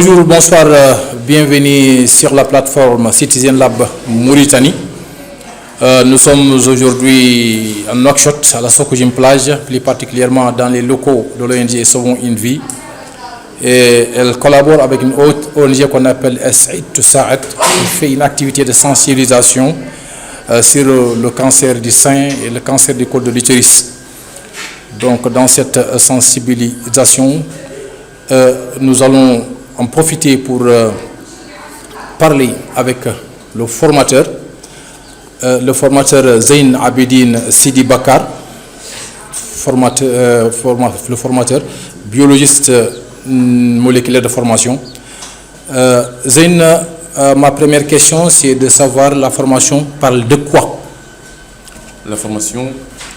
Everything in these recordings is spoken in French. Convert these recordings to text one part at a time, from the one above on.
Bonjour, bonsoir, bienvenue sur la plateforme Citizen Lab Mauritanie. Nous sommes aujourd'hui à Nouakchott, à la Sokojim plage, plus particulièrement dans les locaux de l'ONG Sauvons une vie. Et elle collabore avec une autre ONG qu'on appelle Saïd Toussaïd, qui fait une activité de sensibilisation sur le cancer du sein et le cancer du col de l'utérus. Donc dans cette sensibilisation, nous allons en profiter pour parler avec le formateur Zeyn Abidine Sidi Bakar, le formateur, biologiste moléculaire de formation. Zeyn, ma première question, c'est de savoir la formation parle de quoi? La formation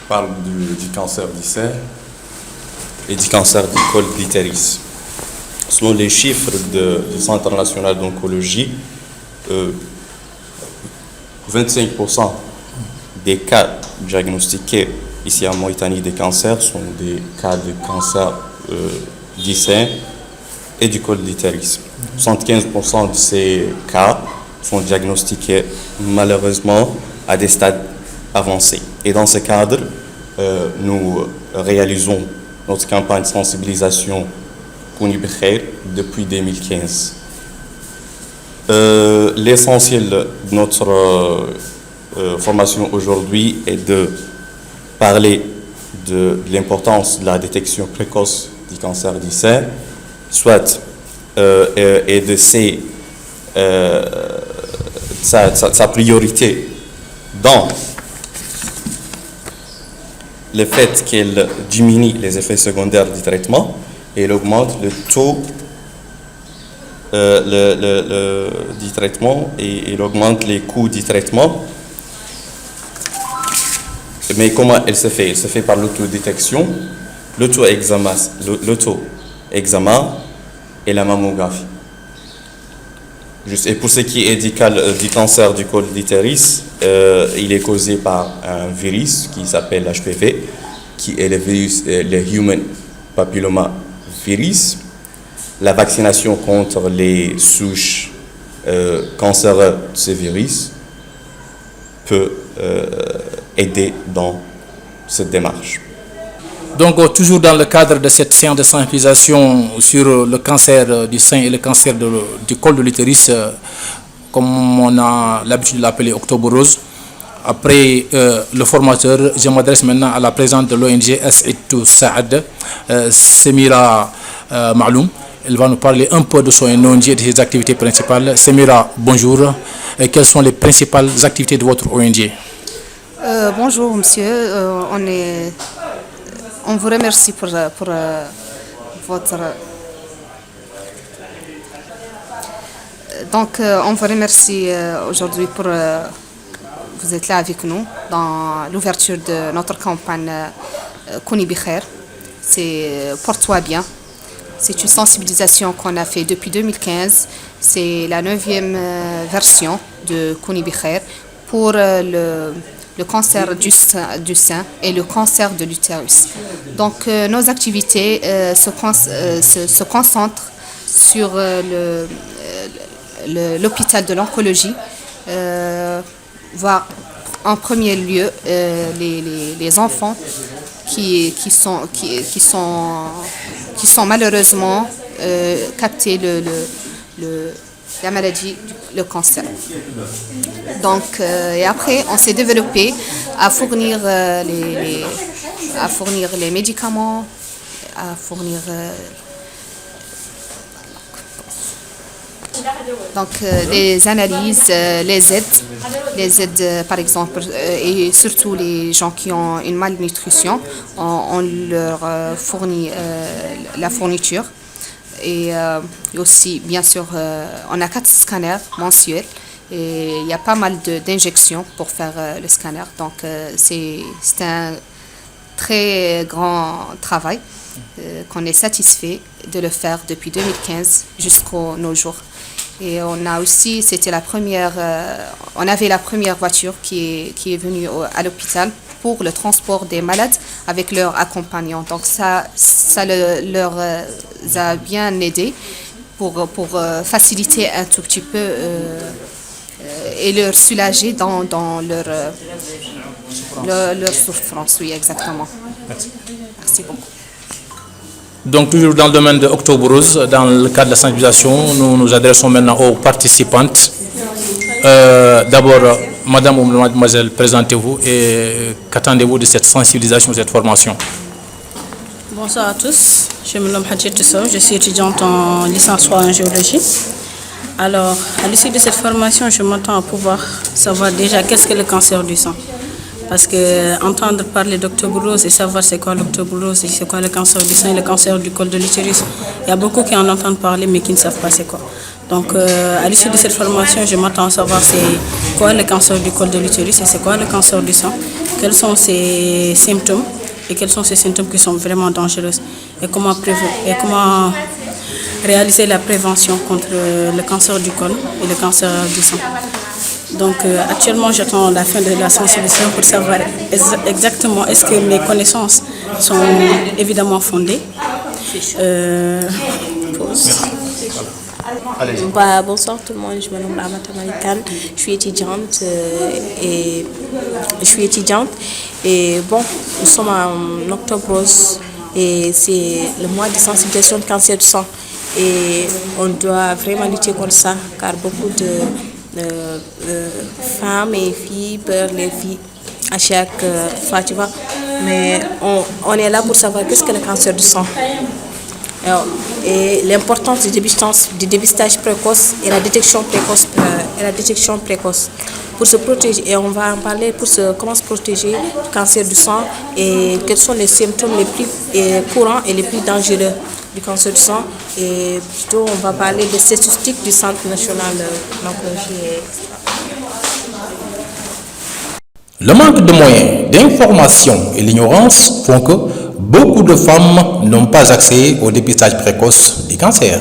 parle du cancer du sein et du cancer du col de l'utérus. Selon les chiffres du Centre national d'oncologie, 25% des cas diagnostiqués ici en Mauritanie des cancers sont des cas de cancer du sein et du col de l'utérus. 75% de ces cas sont diagnostiqués malheureusement à des stades avancés. Et dans ce cadre, nous réalisons notre campagne de sensibilisation Kouni Bikhair depuis 2015. L'essentiel de notre formation aujourd'hui est de parler de l'importance de la détection précoce du cancer du sein, soit et de sa priorité dans le fait qu'elle diminue les effets secondaires du traitement et elle augmente le taux du traitement et elle augmente les coûts du traitement. Mais comment elle se fait? Elle se fait par l'autodétection, l'auto-examen et la mammographie. Et pour ce qui est du cancer du col de l'utérus, il est causé par un virus qui s'appelle HPV, qui est le Human Papilloma Virus. La vaccination contre les souches cancéreuses de ce virus peut aider dans cette démarche. Donc, toujours dans le cadre de cette séance de sensibilisation sur le cancer du sein et le cancer du col de l'utérus, comme on a l'habitude de l'appeler Octobre Rose, après le formateur, je m'adresse maintenant à la présidente de l'ONG Saïd Toussaïd, Semira Maloum. Elle va nous parler un peu de son ONG et de ses activités principales. Semira, bonjour. Et quelles sont les principales activités de votre ONG? Bonjour monsieur, on vous remercie pour votre... Donc on vous remercie aujourd'hui pour... vous êtes là avec nous dans l'ouverture de notre campagne Kouni Bikhair. C'est Porte-toi bien. C'est une sensibilisation qu'on a fait depuis 2015. C'est la 9e version de Kouni Bikhair pour le cancer du sein et le cancer de l'utérus. Donc nos activités se concentrent sur l'hôpital de l'oncologie, voir en premier lieu les enfants qui sont malheureusement captés la maladie, le cancer. Donc, et après, on s'est développé à fournir les médicaments, à fournir donc les analyses, les aides par exemple, et surtout les gens qui ont une malnutrition, on leur fournit la fourniture. Et aussi, bien sûr, on a 4 scanners mensuels et il y a pas mal d'injections pour faire le scanner. Donc, c'est un très grand travail qu'on est satisfait de le faire depuis 2015 jusqu'à nos jours. Et on a aussi, on avait la première voiture qui est venue à l'hôpital pour le transport des malades avec leurs accompagnants. Donc ça leur a bien aidé pour faciliter un tout petit peu et leur soulager dans leur souffrance. Oui, exactement. Merci beaucoup. Donc, toujours dans le domaine de Octobre Rose, dans le cadre de la sensibilisation, nous nous adressons maintenant aux participantes. D'abord, madame ou mademoiselle, présentez-vous et qu'attendez-vous de cette sensibilisation, de cette formation? Bonsoir à tous, je me nomme Hadjet Tissot, je suis étudiante en licence 3 en géologie. Alors, à l'issue de cette formation, je m'attends à pouvoir savoir déjà qu'est-ce que le cancer du sang. Parce que entendre parler d'Octobre Rose et savoir c'est quoi l'Octobre Rose et c'est quoi le cancer du sein et le cancer du col de l'utérus, il y a beaucoup qui en entendent parler mais qui ne savent pas c'est quoi. Donc, à l'issue de cette formation, je m'attends à savoir c'est quoi le cancer du col de l'utérus et c'est quoi le cancer du sang, quels sont ses symptômes et quels sont ces symptômes qui sont vraiment dangereux et comment réaliser la prévention contre le cancer du col et le cancer du sang. Donc actuellement j'attends la fin de la sensibilisation pour savoir exactement est-ce que mes connaissances sont évidemment fondées. Bonsoir tout le monde, je me nomme Ramata Marikan, je suis étudiante et bon, nous sommes en Octobre Rose et c'est le mois de sensibilisation de cancer du sang et on doit vraiment lutter contre ça car beaucoup de femmes et filles perdent les vies à chaque fois, tu vois, mais on est là pour savoir qu'est-ce que le cancer du sang. Et l'importance du dépistage précoce et la détection précoce pour se protéger, et on va en parler comment se protéger du cancer du sang et quels sont les symptômes les plus courants et les plus dangereux du cancer du sang, et plutôt on va parler des statistiques du Centre national d'oncologie. Le manque de moyens, d'information et l'ignorance font que beaucoup de femmes n'ont pas accès au dépistage précoce du cancer.